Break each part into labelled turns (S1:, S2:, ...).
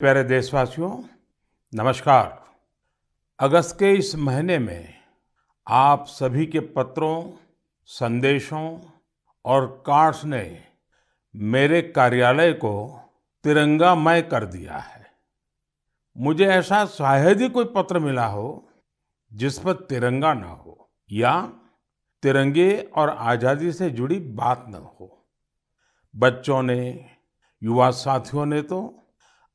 S1: प्यारे देशवासियों, नमस्कार। अगस्त के इस महीने में आप सभी के पत्रों, संदेशों और कार्ड्स ने मेरे कार्यालय को तिरंगामय कर दिया है। मुझे ऐसा शायद ही कोई पत्र मिला हो जिस पर तिरंगा न हो या तिरंगे और आजादी से जुड़ी बात न हो। बच्चों ने, युवा साथियों ने तो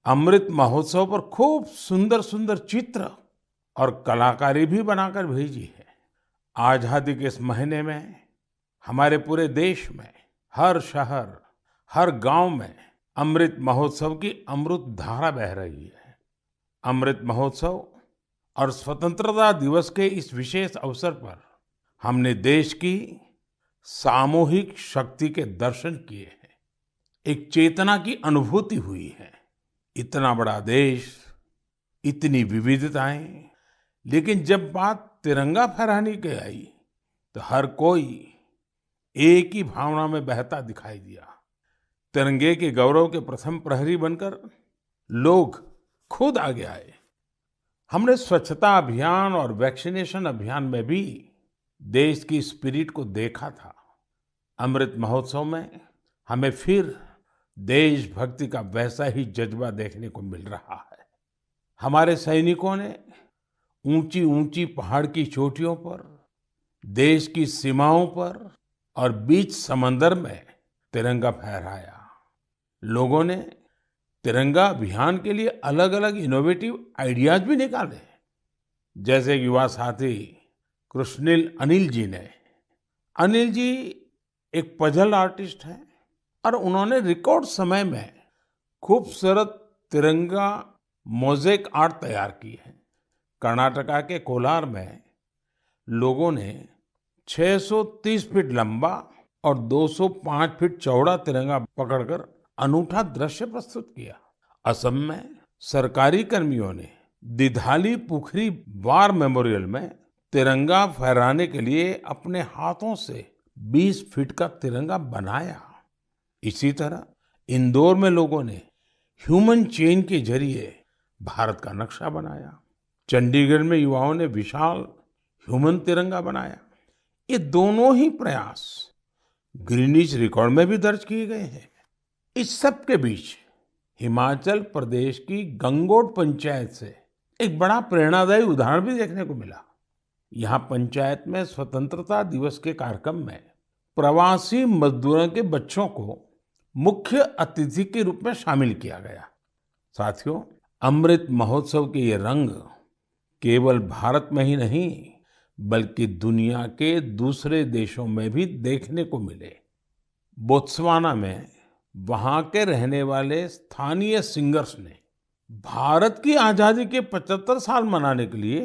S1: अमृत महोत्सव पर खूब सुंदर सुंदर चित्र और कलाकारी भी बनाकर भेजी है। आजादी के इस महीने में हमारे पूरे देश में हर शहर, हर गांव में अमृत महोत्सव की अमृत धारा बह रही है। अमृत महोत्सव और स्वतंत्रता दिवस के इस विशेष अवसर पर हमने देश की सामूहिक शक्ति के दर्शन किए हैं। एक चेतना की अनुभूति हुई है। इतना बड़ा देश, इतनी विविधताएं, लेकिन जब बात तिरंगा फहराने की आई तो हर कोई एक ही भावना में बहता दिखाई दिया। तिरंगे के गौरव के प्रथम प्रहरी बनकर लोग खुद आगे आए। हमने स्वच्छता अभियान और वैक्सीनेशन अभियान में भी देश की स्पिरिट को देखा था। अमृत महोत्सव में हमें फिर देशभक्ति का वैसा ही जज्बा देखने को मिल रहा है। हमारे सैनिकों ने ऊंची ऊंची पहाड़ की चोटियों पर, देश की सीमाओं पर और बीच समंदर में तिरंगा फहराया। लोगों ने तिरंगा अभियान के लिए अलग अलग इनोवेटिव आइडियाज भी निकाले, जैसे युवा साथी कृष्णिल अनिल जी ने। अनिल जी एक पजल आर्टिस्ट हैं और उन्होंने रिकॉर्ड समय में खूबसूरत तिरंगा मोज़ेक आर्ट तैयार की है। कर्नाटका के कोलार में लोगों ने 630 फीट लंबा और 205 फीट चौड़ा तिरंगा पकड़कर अनूठा दृश्य प्रस्तुत किया। असम में सरकारी कर्मियों ने दिधाली पुखरी वार मेमोरियल में तिरंगा फहराने के लिए अपने हाथों से 20 फीट का तिरंगा बनाया। इसी तरह इंदौर में लोगों ने ह्यूमन चेन के जरिए भारत का नक्शा बनाया। चंडीगढ़ में युवाओं ने विशाल ह्यूमन तिरंगा बनाया। ये दोनों ही प्रयास ग्रीनिच रिकॉर्ड में भी दर्ज किए गए हैं। इस सब के बीच हिमाचल प्रदेश की गंगोट पंचायत से एक बड़ा प्रेरणादायी उदाहरण भी देखने को मिला। यहाँ पंचायत में स्वतंत्रता दिवस के कार्यक्रम में प्रवासी मजदूरों के बच्चों को मुख्य अतिथि के रूप में शामिल किया गया। साथियों, अमृत महोत्सव के ये रंग केवल भारत में ही नहीं बल्कि दुनिया के दूसरे देशों में भी देखने को मिले। बोत्सवाना में वहां के रहने वाले स्थानीय सिंगर्स ने भारत की आजादी के 75 साल मनाने के लिए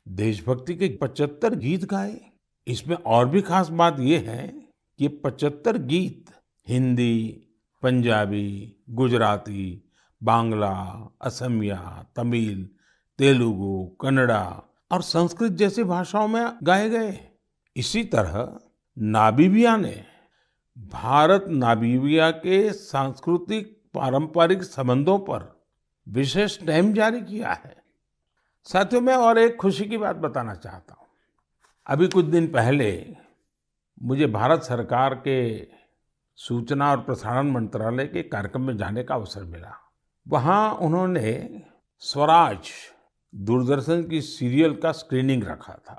S1: देशभक्ति के 75 गीत गाए। इसमें और भी खास बात यह है कि 75 गीत हिंदी, पंजाबी, गुजराती, बांग्ला, असमिया, तमिल, तेलुगु, कन्नड़ा और संस्कृत जैसी भाषाओं में गाए गए। इसी तरह नामीबिया ने भारत नामीबिया के सांस्कृतिक पारंपरिक संबंधों पर विशेष स्टैम्प जारी किया है। साथियों, मैं और एक खुशी की बात बताना चाहता हूँ। अभी कुछ दिन पहले मुझे भारत सरकार के सूचना और प्रसारण मंत्रालय के कार्यक्रम में जाने का अवसर मिला। वहाँ उन्होंने स्वराज दूरदर्शन की सीरियल का स्क्रीनिंग रखा था।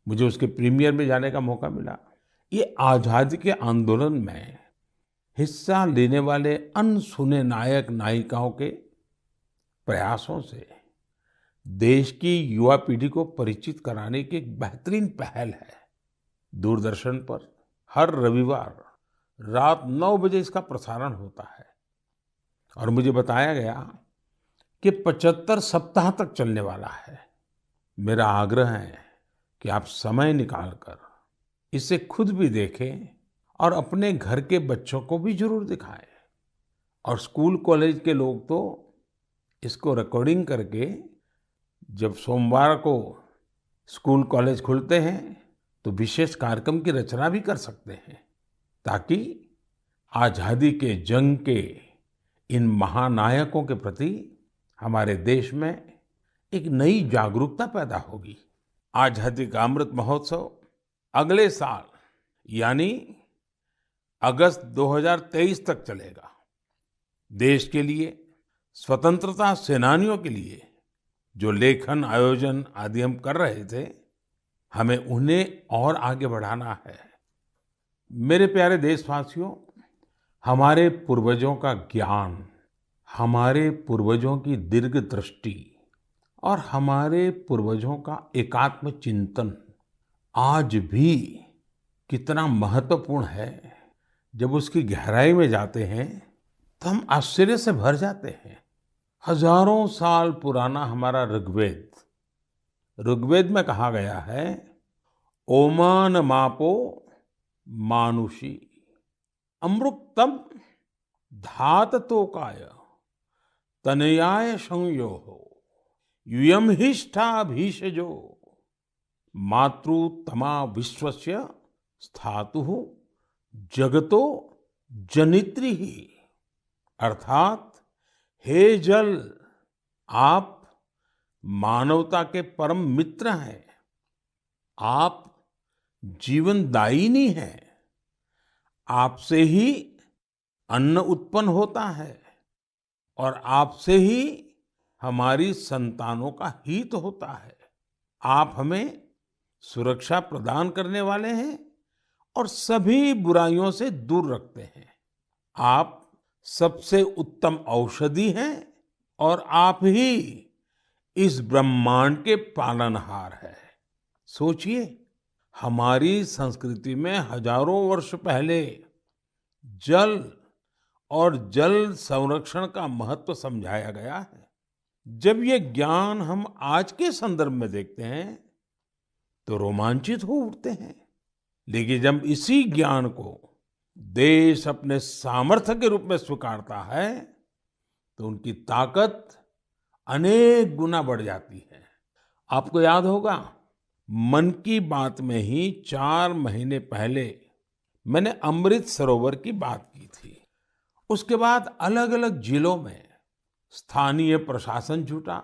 S1: मुझे उसके प्रीमियर में जाने का मौका मिला। ये आजादी के आंदोलन में हिस्सा लेने वाले अनसुने नायक नायिकाओं के प्रयासों से देश की युवा पीढ़ी को परिचित कराने की एक बेहतरीन पहल है। दूरदर्शन पर हर रविवार रात 9 बजे इसका प्रसारण होता है और मुझे बताया गया कि 75 सप्ताह तक चलने वाला है। मेरा आग्रह है कि आप समय निकालकर इसे खुद भी देखें और अपने घर के बच्चों को भी जरूर दिखाएं। और स्कूल कॉलेज के लोग तो इसको रिकॉर्डिंग करके जब सोमवार को स्कूल कॉलेज खुलते हैं तो विशेष कार्यक्रम की रचना भी कर सकते हैं, ताकि आजादी के जंग के इन महानायकों के प्रति हमारे देश में एक नई जागरूकता पैदा होगी। आजादी का अमृत महोत्सव अगले साल यानी अगस्त 2023 तक चलेगा। देश के लिए, स्वतंत्रता सेनानियों के लिए जो लेखन, आयोजन आदि हम कर रहे थे, हमें उन्हें और आगे बढ़ाना है। मेरे प्यारे देशवासियों, हमारे पूर्वजों का ज्ञान, हमारे पूर्वजों की दीर्घ दृष्टि और हमारे पूर्वजों का एकात्म चिंतन आज भी कितना महत्वपूर्ण है। जब उसकी गहराई में जाते हैं तो हम आश्चर्य से भर जाते हैं। हजारों साल पुराना हमारा ऋग्वेद में कहा गया है, ओमान मापो मानुषी अमृतम धात तोकाय तनयाय संयो यूयम हिष्ठा भीषजो मातृ तमा विश्वस्य स्थातु जगतो जनित्री ही। अर्थात हे जल, आप मानवता के परम मित्र हैं, आप जीवनदायिनी हैं, आपसे ही अन्न उत्पन्न होता है और आपसे ही हमारी संतानों का हित होता है। आप हमें सुरक्षा प्रदान करने वाले हैं और सभी बुराइयों से दूर रखते हैं। आप सबसे उत्तम औषधि हैं और आप ही इस ब्रह्मांड के पालनहार हैं। सोचिए, हमारी संस्कृति में हजारों वर्ष पहले जल और जल संरक्षण का महत्व समझाया गया है। जब ये ज्ञान हम आज के संदर्भ में देखते हैं तो रोमांचित हो उठते हैं, लेकिन जब इसी ज्ञान को देश अपने सामर्थ्य के रूप में स्वीकारता है तो उनकी ताकत अनेक गुना बढ़ जाती है। आपको याद होगा, मन की बात में ही 4 महीने पहले मैंने अमृत सरोवर की बात की थी। उसके बाद अलग अलग जिलों में स्थानीय प्रशासन जुटा,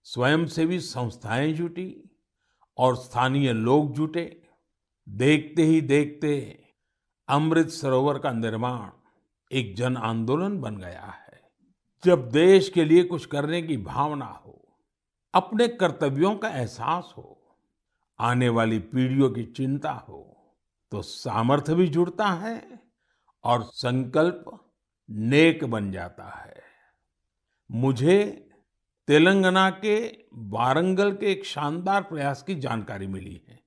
S1: स्वयंसेवी संस्थाएं जुटी और स्थानीय लोग जुटे। देखते ही देखते अमृत सरोवर का निर्माण एक जन आंदोलन बन गया है। जब देश के लिए कुछ करने की भावना हो, अपने कर्तव्यों का एहसास हो, आने वाली पीढ़ियों की चिंता हो, तो सामर्थ्य भी जुड़ता है और संकल्प नेक बन जाता है। मुझे तेलंगाना के वारंगल के एक शानदार प्रयास की जानकारी मिली है।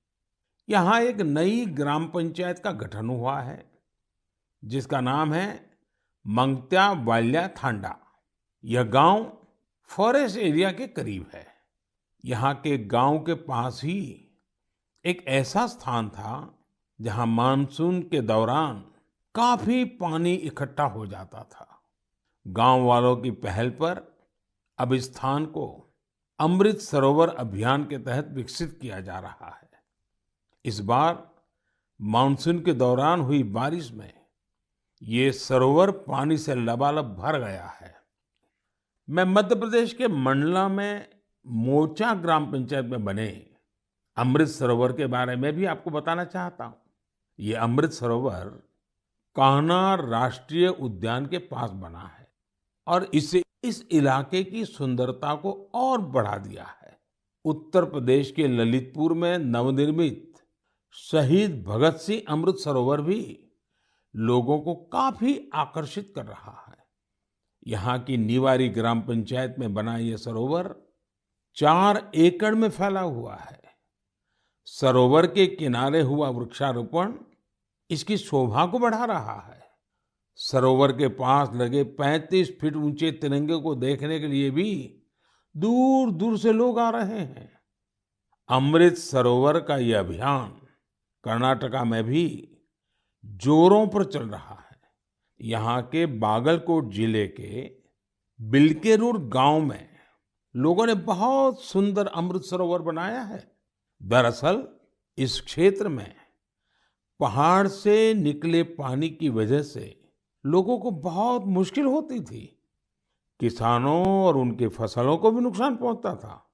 S1: यहाँ एक नई ग्राम पंचायत का गठन हुआ है जिसका नाम है मंगत्यावाल्या थांडा। यह गांव फॉरेस्ट एरिया के करीब है। यहाँ के गांव के पास ही एक ऐसा स्थान था जहाँ मानसून के दौरान काफी पानी इकट्ठा हो जाता था। गांव वालों की पहल पर अब इस स्थान को अमृत सरोवर अभियान के तहत विकसित किया जा रहा है। इस बार मानसून के दौरान हुई बारिश में ये सरोवर पानी से लबालब भर गया है। मैं मध्य प्रदेश के मंडला में मोचा ग्राम पंचायत में बने अमृत सरोवर के बारे में भी आपको बताना चाहता हूँ। ये अमृत सरोवर कान्हा राष्ट्रीय उद्यान के पास बना है और इससे इस इलाके की सुंदरता को और बढ़ा दिया है। उत्तर प्रदेश के ललितपुर में नवनिर्मित शहीद भगत सिंह अमृत सरोवर भी लोगों को काफी आकर्षित कर रहा है। यहाँ की निवारी ग्राम पंचायत में बना यह सरोवर 4 एकड़ में फैला हुआ है। सरोवर के किनारे हुआ वृक्षारोपण इसकी शोभा को बढ़ा रहा है। सरोवर के पास लगे 35 फीट ऊंचे तिरंगे को देखने के लिए भी दूर दूर से लोग आ रहे हैं। अमृत सरोवर का यह अभियान कर्नाटका में भी जोरों पर चल रहा है। यहाँ के बागलकोट जिले के बिल्केरूर गांव में लोगों ने बहुत सुंदर अमृत सरोवर बनाया है। दरअसल इस क्षेत्र में पहाड़ से निकले पानी की वजह से लोगों को बहुत मुश्किल होती थी। किसानों और उनकी फसलों को भी नुकसान पहुंचता था।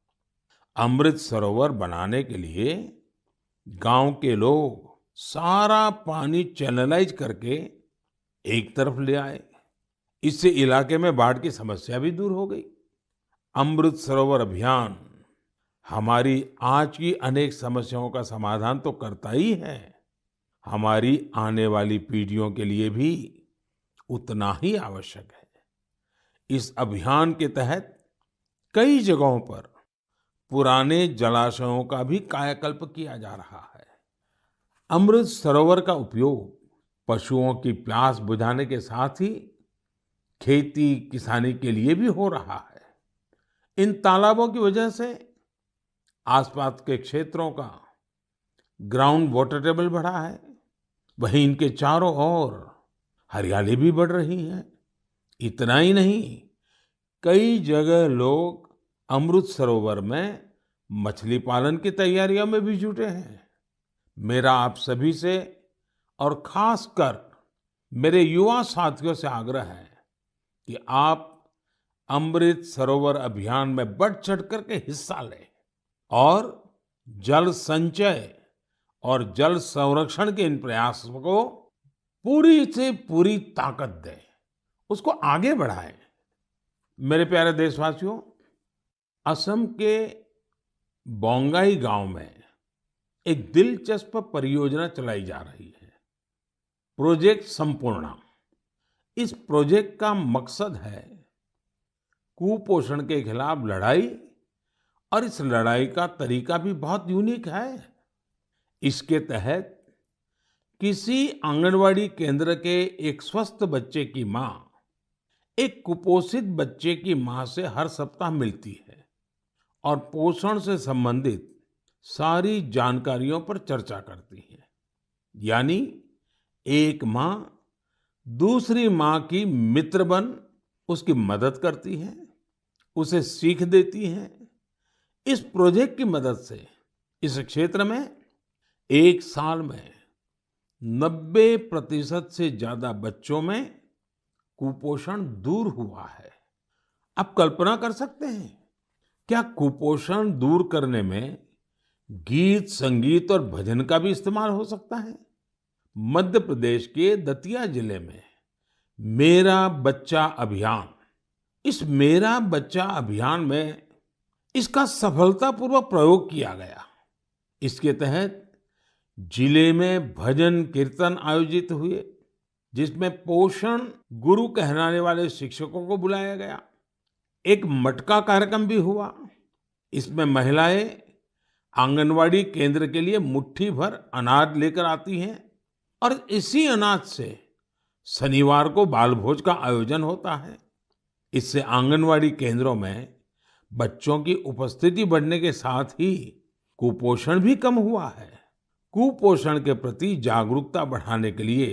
S1: अमृत सरोवर बनाने के लिए गांव के लोग सारा पानी चैनलाइज करके एक तरफ ले आए। इससे इलाके में बाढ़ की समस्या भी दूर हो गई। अमृत सरोवर अभियान हमारी आज की अनेक समस्याओं का समाधान तो करता ही है, हमारी आने वाली पीढ़ियों के लिए भी उतना ही आवश्यक है। इस अभियान के तहत कई जगहों पर पुराने जलाशयों का भी कायाकल्प किया जा रहा है। अमृत सरोवर का उपयोग पशुओं की प्यास बुझाने के साथ ही खेती किसानी के लिए भी हो रहा है। इन तालाबों की वजह से आसपास के क्षेत्रों का ग्राउंड वाटर टेबल बढ़ा है, वहीं इनके चारों ओर हरियाली भी बढ़ रही है। इतना ही नहीं, कई जगह लोग अमृत सरोवर में मछली पालन की तैयारियों में भी जुटे हैं। मेरा आप सभी से और खासकर मेरे युवा साथियों से आग्रह है कि आप अमृत सरोवर अभियान में बढ़ चढ़ करके हिस्सा लें और जल संचय और जल संरक्षण के इन प्रयासों को पूरी से पूरी ताकत दें, उसको आगे बढ़ाएं। मेरे प्यारे देशवासियों, असम के बोंगाई गांव में एक दिलचस्प परियोजना चलाई जा रही है, प्रोजेक्ट संपूर्णा। इस प्रोजेक्ट का मकसद है कुपोषण के खिलाफ लड़ाई, और इस लड़ाई का तरीका भी बहुत यूनिक है। इसके तहत किसी आंगनवाड़ी केंद्र के एक स्वस्थ बच्चे की मां एक कुपोषित बच्चे की मां से हर सप्ताह मिलती है और पोषण से संबंधित सारी जानकारियों पर चर्चा करती है। यानी एक मां दूसरी मां की मित्र बन उसकी मदद करती है, उसे सीख देती है। इस प्रोजेक्ट की मदद से इस क्षेत्र में एक साल में 90% से ज्यादा बच्चों में कुपोषण दूर हुआ है। आप कल्पना कर सकते हैं, क्या कुपोषण दूर करने में गीत संगीत और भजन का भी इस्तेमाल हो सकता है? मध्य प्रदेश के दतिया जिले में मेरा बच्चा अभियान, इस मेरा बच्चा अभियान में इसका सफलतापूर्वक प्रयोग किया गया। इसके तहत जिले में भजन कीर्तन आयोजित हुए, जिसमें पोषण गुरु कहलाने वाले शिक्षकों को बुलाया गया। एक मटका कार्यक्रम भी हुआ। इसमें महिलाएं आंगनवाड़ी केंद्र के लिए मुट्ठी भर अनाज लेकर आती हैं और इसी अनाज से शनिवार को बाल भोज का आयोजन होता है। इससे आंगनवाड़ी केंद्रों में बच्चों की उपस्थिति बढ़ने के साथ ही कुपोषण भी कम हुआ है। कुपोषण के प्रति जागरूकता बढ़ाने के लिए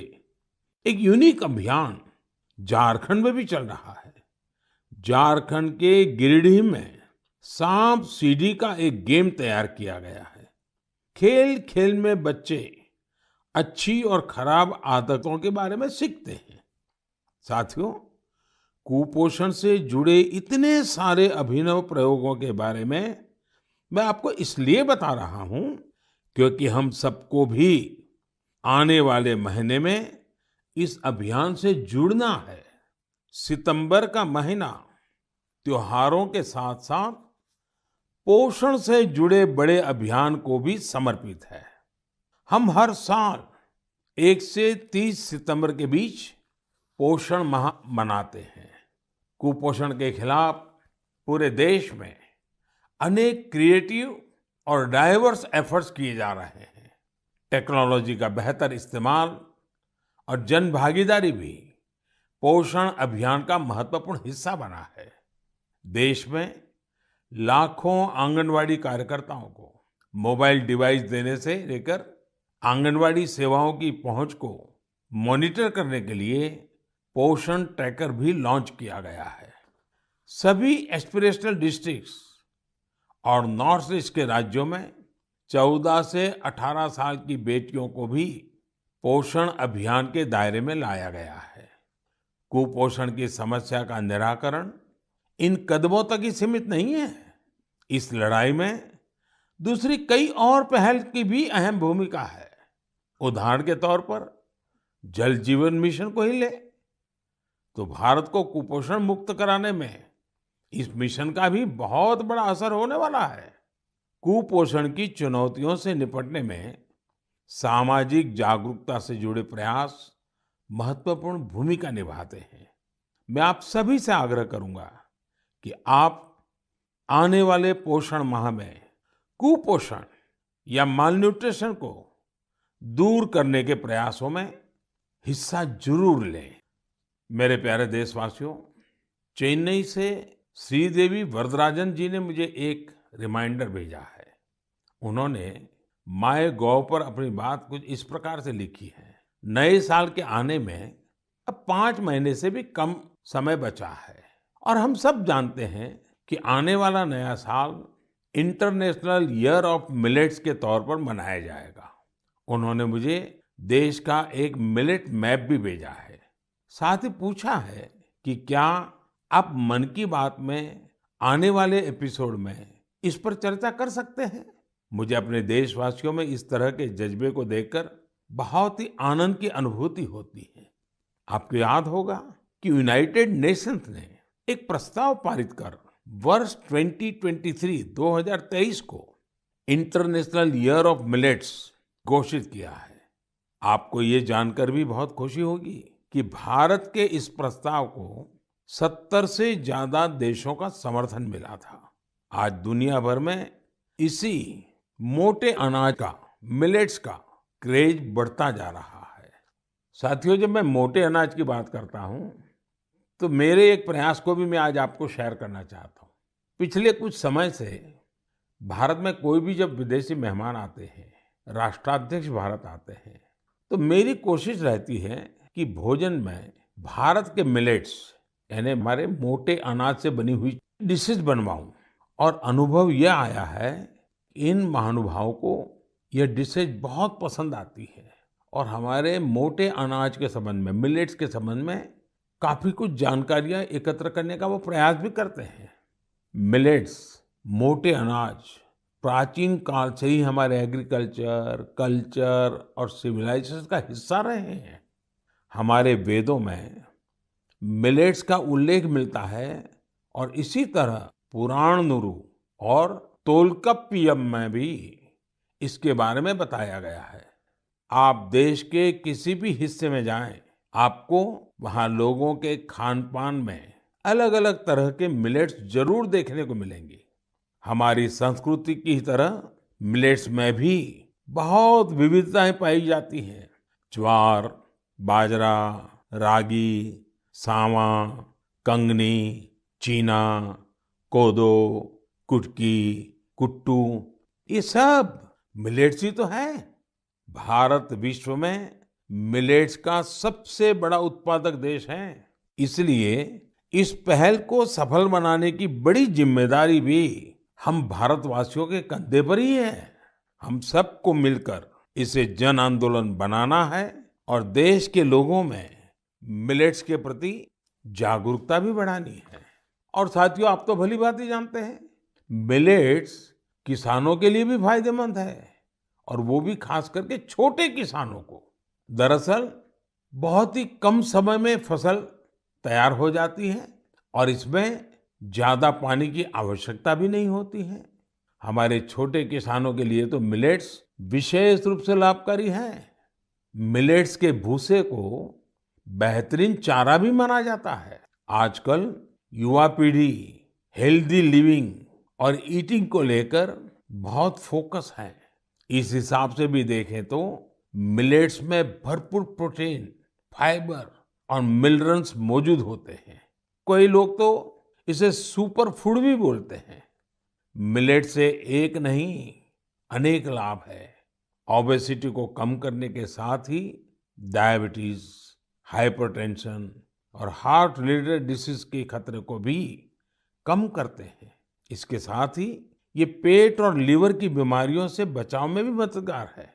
S1: एक यूनिक अभियान झारखंड में भी चल रहा है। झारखंड के गिरिडीह में सांप सीढ़ी का एक गेम तैयार किया गया है। खेल खेल में बच्चे अच्छी और खराब आदतों के बारे में सीखते हैं। साथियों, कुपोषण से जुड़े इतने सारे अभिनव प्रयोगों के बारे में मैं आपको इसलिए बता रहा हूं क्योंकि हम सबको भी आने वाले महीने में इस अभियान से जुड़ना है। सितंबर का महीना त्योहारों के साथ साथ पोषण से जुड़े बड़े अभियान को भी समर्पित है। हम हर साल 1 से 30 सितंबर के बीच पोषण माह मनाते हैं। कुपोषण के खिलाफ पूरे देश में अनेक क्रिएटिव और डाइवर्स एफर्ट्स किए जा रहे हैं। टेक्नोलॉजी का बेहतर इस्तेमाल और जन भागीदारी भी पोषण अभियान का महत्वपूर्ण हिस्सा बना है। देश में लाखों आंगनवाड़ी कार्यकर्ताओं को मोबाइल डिवाइस देने से लेकर आंगनवाड़ी सेवाओं की पहुंच को मॉनिटर करने के लिए पोषण ट्रैकर भी लॉन्च किया गया है। सभी एस्पिरेशनल डिस्ट्रिक्ट्स और नॉर्थ ईस्ट के राज्यों में 14 से 18 साल की बेटियों को भी पोषण अभियान के दायरे में लाया गया है। कुपोषण की समस्या का निराकरण इन कदमों तक ही सीमित नहीं है। इस लड़ाई में दूसरी कई और पहल की भी अहम भूमिका है। उदाहरण के तौर पर जल जीवन मिशन को ही ले तो भारत को कुपोषण मुक्त कराने में इस मिशन का भी बहुत बड़ा असर होने वाला है। कुपोषण की चुनौतियों से निपटने में सामाजिक जागरूकता से जुड़े प्रयास महत्वपूर्ण भूमिका निभाते हैं। मैं आप सभी से आग्रह करूंगा कि आप आने वाले पोषण माह में कुपोषण या मालन्यूट्रिशन को दूर करने के प्रयासों में हिस्सा जरूर लें। मेरे प्यारे देशवासियों, चेन्नई से श्रीदेवी वरदराजन जी ने मुझे एक रिमाइंडर भेजा है। उन्होंने माय गॉव पर अपनी बात कुछ इस प्रकार से लिखी है। नए साल के आने में अब 5 महीने से भी कम समय बचा है और हम सब जानते हैं कि आने वाला नया साल इंटरनेशनल ईयर ऑफ मिलेट्स के तौर पर मनाया जाएगा। उन्होंने मुझे देश का एक मिलेट मैप भी भेजा है। साथ ही पूछा है कि क्या आप मन की बात में आने वाले एपिसोड में इस पर चर्चा कर सकते हैं। मुझे अपने देशवासियों में इस तरह के जज्बे को देखकर बहुत ही आनंद की अनुभूति होती है। आपको याद होगा कि यूनाइटेड नेशंस ने एक प्रस्ताव पारित कर वर्ष 2023 को इंटरनेशनल ईयर ऑफ मिलेट्स घोषित किया है। आपको ये जानकर भी बहुत खुशी होगी कि भारत के इस प्रस्ताव को 70 से ज्यादा देशों का समर्थन मिला था। आज दुनिया भर में इसी मोटे अनाज का, मिलेट्स का क्रेज बढ़ता जा रहा है। साथियों, जब मैं मोटे अनाज की बात करता हूं तो मेरे एक प्रयास को भी मैं आज आपको शेयर करना चाहता हूं। पिछले कुछ समय से भारत में कोई भी जब विदेशी मेहमान आते हैं, राष्ट्राध्यक्ष भारत आते हैं, तो मेरी कोशिश रहती है कि भोजन में भारत के मिलेट्स यानी हमारे मोटे अनाज से बनी हुई डिशेस बनवाऊं। और अनुभव यह आया है इन महानुभावों को यह डिशेज बहुत पसंद आती है और हमारे मोटे अनाज के संबंध में, मिलेट्स के संबंध में काफी कुछ जानकारियां एकत्र करने का वो प्रयास भी करते हैं। मिलेट्स, मोटे अनाज प्राचीन काल से ही हमारे एग्रीकल्चर, कल्चर और सिविलाइजेशन का हिस्सा रहे हैं। हमारे वेदों में मिलेट्स का उल्लेख मिलता है और इसी तरह पुराणनुरु और तोल्काप्पियम में भी इसके बारे में बताया गया है। आप देश के किसी भी हिस्से में जाएं, आपको वहां लोगों के खान-पान में अलग-अलग तरह के मिलेट्स जरूर देखने को मिलेंगे। हमारी संस्कृति की तरह मिलेट्स में भी बहुत विविधताएं पाई जाती हैं। ज्वार, बाजरा, रागी, सावा, कंगनी, चीना, कोदो, कुटकी, कुट्टू, ये सब मिलेट्स ही तो है। भारत विश्व में मिलेट्स का सबसे बड़ा उत्पादक देश है। इसलिए इस पहल को सफल बनाने की बड़ी जिम्मेदारी भी हम भारतवासियों के कंधे पर ही है। हम सबको मिलकर इसे जन आंदोलन बनाना है और देश के लोगों में मिलेट्स के प्रति जागरूकता भी बढ़ानी है। और साथियों, आप तो भली भांति जानते हैं, मिलेट्स किसानों के लिए भी फायदेमंद है और वो भी खास करके छोटे किसानों को। दरअसल बहुत ही कम समय में फसल तैयार हो जाती है और इसमें ज्यादा पानी की आवश्यकता भी नहीं होती है। हमारे छोटे किसानों के लिए तो मिलेट्स विशेष रूप से लाभकारी है। मिलेट्स के भूसे को बेहतरीन चारा भी माना जाता है। आजकल युवा पीढ़ी हेल्दी लिविंग और ईटिंग को लेकर बहुत फोकस है। इस हिसाब से भी देखें तो मिलेट्स में भरपूर प्रोटीन, फाइबर और मिनरल्स मौजूद होते हैं। कई लोग तो इसे सुपर फूड भी बोलते हैं। मिलेट से एक नहीं, अनेक लाभ है। ओबेसिटी को कम करने के साथ ही डायबिटीज, हाइपरटेंशन और हार्ट रिलेटेड डिसीज के खतरे को भी कम करते हैं। इसके साथ ही ये पेट और लीवर की बीमारियों से बचाव में भी मददगार है।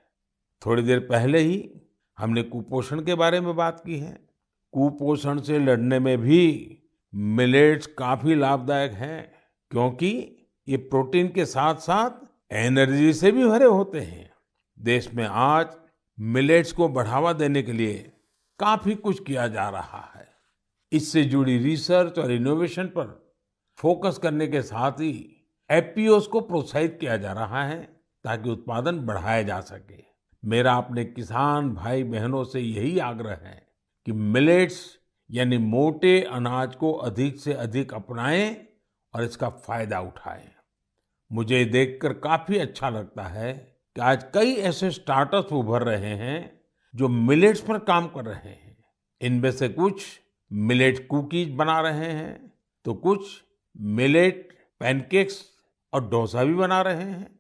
S1: थोड़ी देर पहले ही हमने कुपोषण के बारे में बात की है। कुपोषण से लड़ने में भी मिलेट्स काफी लाभदायक है क्योंकि ये प्रोटीन के साथ साथ एनर्जी से भी भरे होते हैं। देश में आज मिलेट्स को बढ़ावा देने के लिए काफी कुछ किया जा रहा है। इससे जुड़ी रिसर्च और इनोवेशन पर फोकस करने के साथ ही एफपीओस को प्रोत्साहित किया जा रहा है ताकि उत्पादन बढ़ाया जा सके। मेरा अपने किसान भाई बहनों से यही आग्रह है कि मिलेट्स यानी मोटे अनाज को अधिक से अधिक अपनाएं और इसका फायदा उठाएं। मुझे देखकर काफी अच्छा लगता है कि आज कई ऐसे स्टार्टअप्स उभर रहे हैं जो मिलेट्स पर काम कर रहे हैं। इनमें से कुछ मिलेट कुकीज बना रहे हैं तो कुछ मिलेट पैनकेक्स और डोसा भी बना रहे हैं।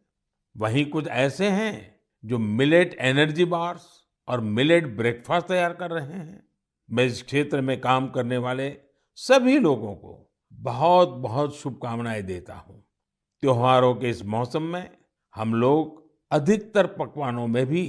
S1: वहीं कुछ ऐसे हैं जो मिलेट एनर्जी बार्स और मिलेट ब्रेकफास्ट तैयार कर रहे हैं। मैं इस क्षेत्र में काम करने वाले सभी लोगों को बहुत बहुत शुभकामनाएं देता हूं। त्योहारों के इस मौसम में हम लोग अधिकतर पकवानों में भी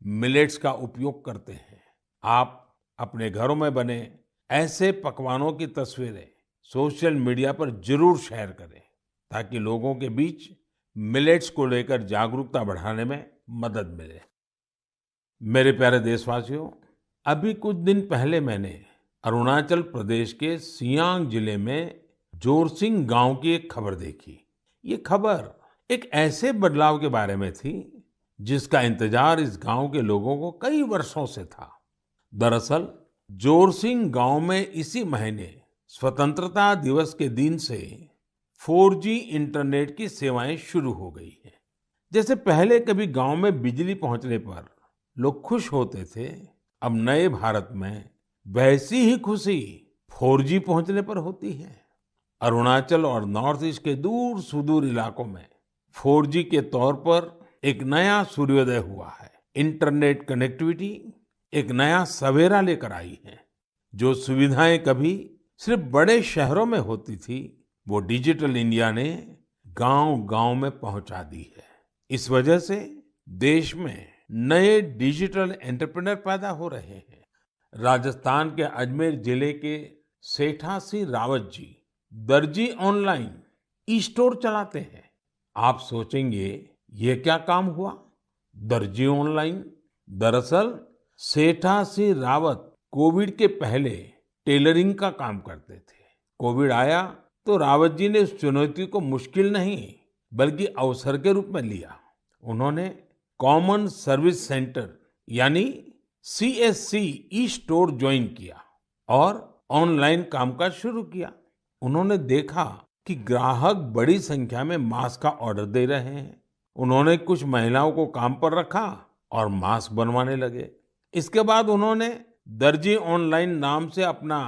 S1: मिलेट्स का उपयोग करते हैं। आप अपने घरों में बने ऐसे पकवानों की तस्वीरें सोशल मीडिया पर जरूर शेयर करें ताकि लोगों के बीच मिलेट्स को लेकर जागरूकता बढ़ाने में मदद मिले। मेरे प्यारे देशवासियों, अभी कुछ दिन पहले मैंने अरुणाचल प्रदेश के सियांग जिले में जोरसिंग गांव की एक खबर देखी। ये खबर एक ऐसे बदलाव के बारे में थी जिसका इंतजार इस गांव के लोगों को कई वर्षों से था। दरअसल जोरसिंग गांव में इसी महीने स्वतंत्रता दिवस के दिन से 4G इंटरनेट की सेवाएं शुरू हो गई हैं। जैसे पहले कभी गांव में बिजली पहुंचने पर लोग खुश होते थे, अब नए भारत में वैसी ही खुशी 4G पहुंचने पर होती है। अरुणाचल और नॉर्थ ईस्ट के दूर सुदूर इलाकों में 4G के तौर पर एक नया सूर्योदय हुआ है। इंटरनेट कनेक्टिविटी एक नया सवेरा लेकर आई है। जो सुविधाएं कभी सिर्फ बड़े शहरों में होती थी, वो डिजिटल इंडिया ने गांव-गांव में पहुंचा दी है। इस वजह से देश में नए डिजिटल एंटरप्रेन्योर पैदा हो रहे हैं। राजस्थान के अजमेर जिले के सेठा सिंह रावत जी दर्जी ऑनलाइन ई स्टोर चलाते हैं। आप सोचेंगे ये क्या काम हुआ? दर्जी ऑनलाइन, दरअसल सेठा सिंह रावत कोविड के पहले टेलरिंग का काम करते थे। कोविड आया तो रावत जी ने उस चुनौती को मुश्किल नहीं बल्कि अवसर के रूप में लिया। उन्होंने कॉमन सर्विस सेंटर यानी CSC ई स्टोर ज्वाइन किया और ऑनलाइन कामकाज शुरू किया। उन्होंने देखा कि ग्राहक बड़ी संख्या में मास्क का ऑर्डर दे रहे हैं। उन्होंने कुछ महिलाओं को काम पर रखा और मास्क बनवाने लगे। इसके बाद उन्होंने दर्जी ऑनलाइन नाम से अपना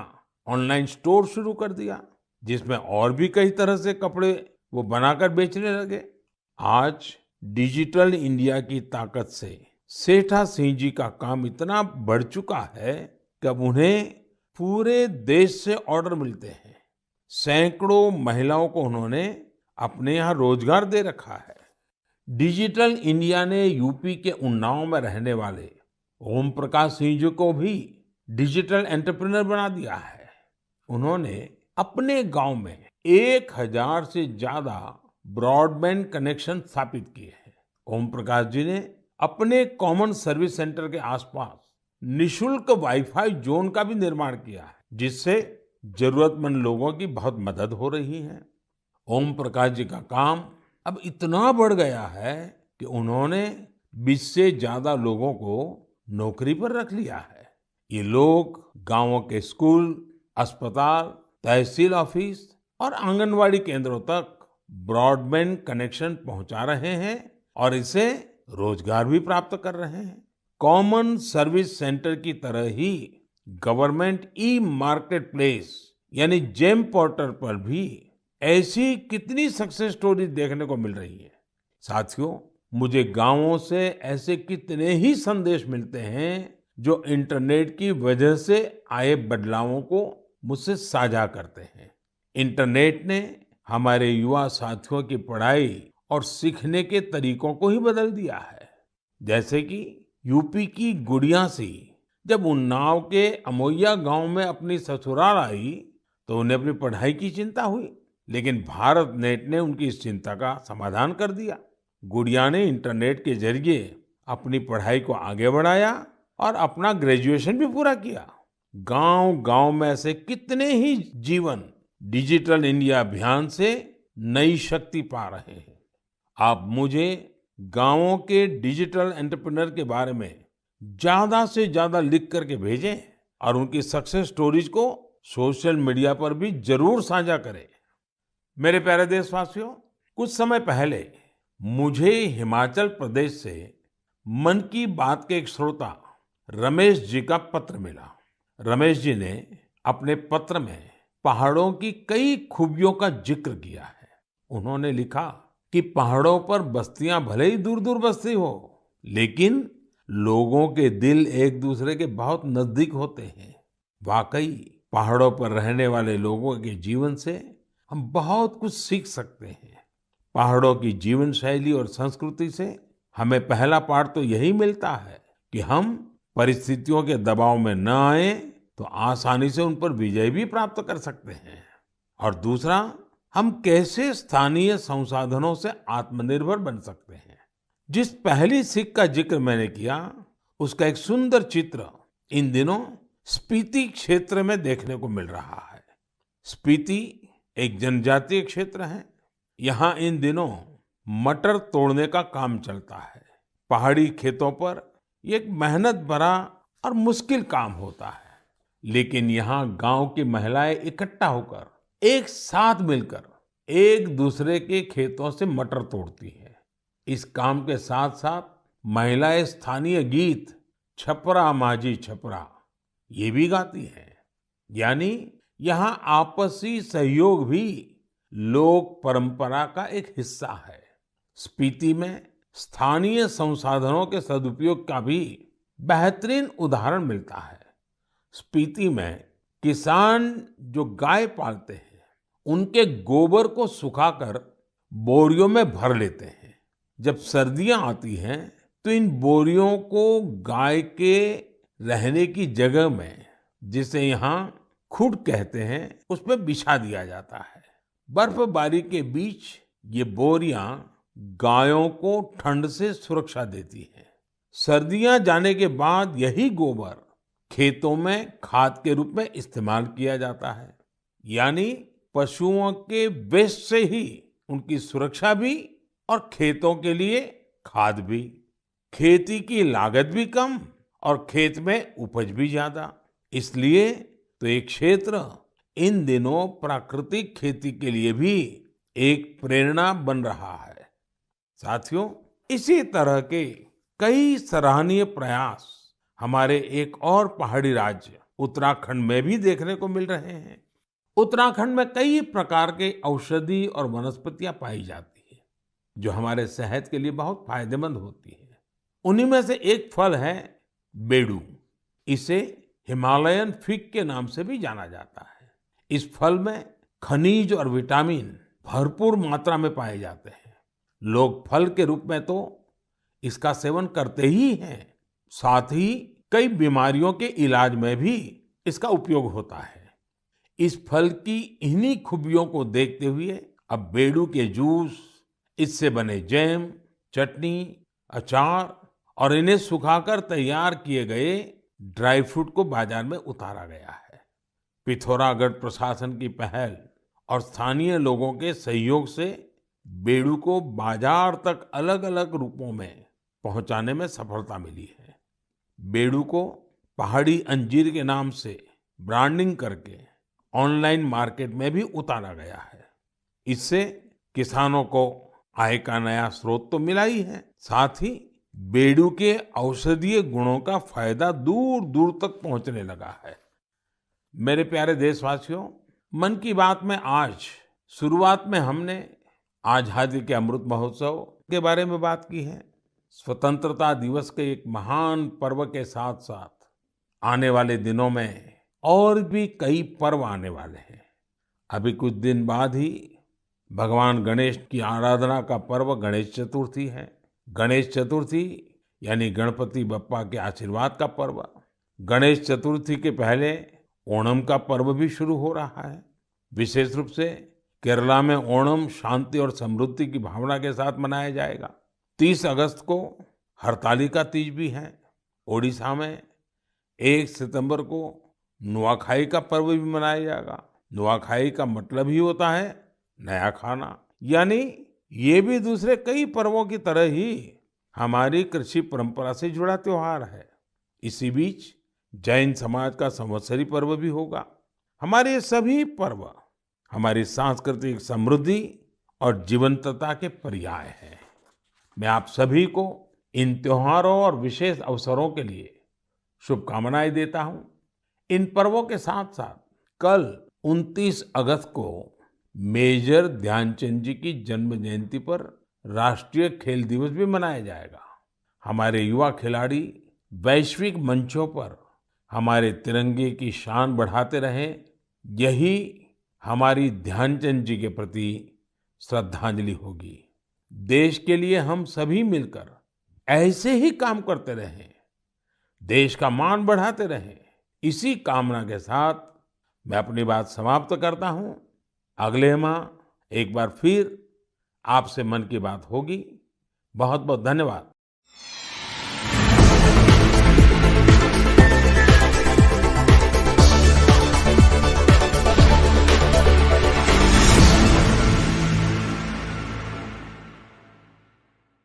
S1: ऑनलाइन स्टोर शुरू कर दिया, जिसमें और भी कई तरह से कपड़े वो बनाकर बेचने लगे। आज डिजिटल इंडिया की ताकत से सेठा सिंह जी का काम इतना बढ़ चुका है कि अब उन्हें पूरे देश से ऑर्डर मिलते हैं। सैकड़ों महिलाओं को उन्होंने अपने यहाँ रोजगार दे रखा है। डिजिटल इंडिया ने यूपी के उन्नाव में रहने वाले ओम प्रकाश सिंह जी को भी डिजिटल एंटरप्रेन्योर बना दिया है। उन्होंने अपने गांव में 1000 से ज्यादा ब्रॉडबैंड कनेक्शन स्थापित किए हैं। ओम प्रकाश जी ने अपने कॉमन सर्विस सेंटर के आसपास निशुल्क वाईफाई जोन का भी निर्माण किया है, जिससे जरूरतमंद लोगों की बहुत मदद हो रही है। ओम प्रकाश जी का काम अब इतना बढ़ गया है कि उन्होंने 20 से ज्यादा लोगों को नौकरी पर रख लिया है। ये लोग गांवों के स्कूल, अस्पताल, तहसील ऑफिस और आंगनवाड़ी केंद्रों तक ब्रॉडबैंड कनेक्शन पहुंचा रहे हैं और इससे रोजगार भी प्राप्त कर रहे हैं। कॉमन सर्विस सेंटर की तरह ही गवर्नमेंट ई मार्केट प्लेस यानी जेम पोर्टल पर भी ऐसी कितनी सक्सेस स्टोरी देखने को मिल रही है। साथियों, मुझे गांवों से ऐसे कितने ही संदेश मिलते हैं जो इंटरनेट की वजह से आए बदलावों को मुझसे साझा करते हैं। इंटरनेट ने हमारे युवा साथियों की पढ़ाई और सीखने के तरीकों को ही बदल दिया है। जैसे कि यूपी की गुड़िया सी जब उन्नाव के अमोइया गांव में अपनी ससुराल आई तो उन्हें अपनी पढ़ाई की चिंता हुई, लेकिन भारत नेट ने उनकी इस चिंता का समाधान कर दिया। गुड़िया ने इंटरनेट के जरिए अपनी पढ़ाई को आगे बढ़ाया और अपना ग्रेजुएशन भी पूरा किया। गांव-गांव में ऐसे कितने ही जीवन डिजिटल इंडिया अभियान से नई शक्ति पा रहे हैं। आप मुझे गांवों के डिजिटल एंटरप्रेन्योर के बारे में ज्यादा से ज्यादा लिख करके भेजें और उनकी सक्सेस स्टोरीज को सोशल मीडिया पर भी जरूर साझा करें। मेरे प्यारे देशवासियों, कुछ समय पहले मुझे हिमाचल प्रदेश से मन की बात के एक श्रोता रमेश जी का पत्र मिला। रमेश जी ने अपने पत्र में पहाड़ों की कई खूबियों का जिक्र किया है। उन्होंने लिखा कि पहाड़ों पर बस्तियां भले ही दूर-दूर बसती हो, लेकिन लोगों के दिल एक दूसरे के बहुत नजदीक होते हैं। वाकई पहाड़ों पर रहने वाले लोगों के जीवन से हम बहुत कुछ सीख सकते हैं। पहाड़ों की जीवन शैली और संस्कृति से हमें पहला पाठ तो यही मिलता है कि हम परिस्थितियों के दबाव में न आए तो आसानी से उन पर विजय भी प्राप्त कर सकते हैं। और दूसरा, हम कैसे स्थानीय संसाधनों से आत्मनिर्भर बन सकते हैं। जिस पहली सीख का जिक्र मैंने किया, उसका एक सुंदर चित्र इन दिनों स्पीति क्षेत्र में देखने को मिल रहा है। स्पीति एक जनजातीय क्षेत्र है। यहाँ इन दिनों मटर तोड़ने का काम चलता है। पहाड़ी खेतों पर ये एक मेहनत भरा और मुश्किल काम होता है, लेकिन यहाँ गांव की महिलाएं इकट्ठा होकर एक साथ मिलकर एक दूसरे के खेतों से मटर तोड़ती है। इस काम के साथ साथ महिलाएं स्थानीय गीत छपरा माझी छपरा ये भी गाती हैं। यानी यहाँ आपसी सहयोग भी लोक परंपरा का एक हिस्सा है। स्पीति में स्थानीय संसाधनों के सदुपयोग का भी बेहतरीन उदाहरण मिलता है। स्पीति में किसान जो गाय पालते हैं, उनके गोबर को सुखाकर बोरियों में भर लेते हैं। जब सर्दियां आती हैं तो इन बोरियों को गाय के रहने की जगह में, जिसे यहाँ खुड कहते हैं, उसमें बिछा दिया जाता है। बर्फबारी के बीच ये बोरियां गायों को ठंड से सुरक्षा देती हैं। सर्दियां जाने के बाद यही गोबर खेतों में खाद के रूप में इस्तेमाल किया जाता है। यानी पशुओं के वेस्ट से ही उनकी सुरक्षा भी और खेतों के लिए खाद भी। खेती की लागत भी कम और खेत में उपज भी ज्यादा। इसलिए तो ये क्षेत्र इन दिनों प्राकृतिक खेती के लिए भी एक प्रेरणा बन रहा है। साथियों, इसी तरह के कई सराहनीय प्रयास हमारे एक और पहाड़ी राज्य उत्तराखंड में भी देखने को मिल रहे हैं। उत्तराखंड में कई प्रकार के औषधि और वनस्पतियां पाई जाती है, जो हमारे सेहत के लिए बहुत फायदेमंद होती है। उन्हीं में से एक फल है बेडू। इसे हिमालयन फिग के नाम से भी जाना जाता है। इस फल में खनिज और विटामिन भरपूर मात्रा में पाए जाते हैं। लोग फल के रूप में तो इसका सेवन करते ही हैं, साथ ही कई बीमारियों के इलाज में भी इसका उपयोग होता है। इस फल की इन्हीं खूबियों को देखते हुए अब बेडू के जूस, इससे बने जैम, चटनी, अचार और इन्हें सुखाकर तैयार किए गए ड्राई फ्रूट को बाजार में उतारा गया है। पिथौरागढ़ प्रशासन की पहल और स्थानीय लोगों के सहयोग से बेडू को बाजार तक अलग-अलग रूपों में पहुंचाने में सफलता मिली है। बेडू को पहाड़ी अंजीर के नाम से ब्रांडिंग करके ऑनलाइन मार्केट में भी उतारा गया है। इससे किसानों को आय का नया स्रोत तो मिला ही है, साथ ही बेडू के औषधीय गुणों का फायदा दूर दूर तक पहुंचने लगा है। मेरे प्यारे देशवासियों, मन की बात में आज शुरुआत में हमने आजादी के अमृत महोत्सव के बारे में बात की है। स्वतंत्रता दिवस के एक महान पर्व के साथ साथ आने वाले दिनों में और भी कई पर्व आने वाले हैं। अभी कुछ दिन बाद ही भगवान गणेश की आराधना का पर्व गणेश चतुर्थी है। गणेश चतुर्थी यानी गणपति बप्पा के आशीर्वाद का पर्व। गणेश चतुर्थी के पहले ओणम का पर्व भी शुरू हो रहा है। विशेष रूप से केरला में ओणम शांति और समृद्धि की भावना के साथ मनाया जाएगा। 30 अगस्त को हरतालिका तीज भी है। ओडिशा में 1 सितंबर को नुआखाई का पर्व भी मनाया जाएगा। नुआखाई का मतलब ही होता है नया खाना, यानी ये भी दूसरे कई पर्वों की तरह ही हमारी कृषि परंपरा से जुड़ा त्योहार है। इसी बीच जैन समाज का संवत्सरी पर्व भी होगा। हमारे ये सभी पर्व हमारी सांस्कृतिक समृद्धि और जीवंतता के पर्याय हैं। मैं आप सभी को इन त्योहारों और विशेष अवसरों के लिए शुभकामनाएं देता हूं। इन पर्वों के साथ साथ कल 29 अगस्त को मेजर ध्यानचंद जी की जन्म जयंती पर राष्ट्रीय खेल दिवस भी मनाया जाएगा। हमारे युवा खिलाड़ी वैश्विक मंचों पर हमारे तिरंगे की शान बढ़ाते रहें, यही हमारी ध्यानचंद जी के प्रति श्रद्धांजलि होगी। देश के लिए हम सभी मिलकर ऐसे ही काम करते रहें, देश का मान बढ़ाते रहें। इसी कामना के साथ मैं अपनी बात समाप्त करता हूं। अगले माह एक बार फिर आपसे मन की बात होगी। बहुत बहुत धन्यवाद।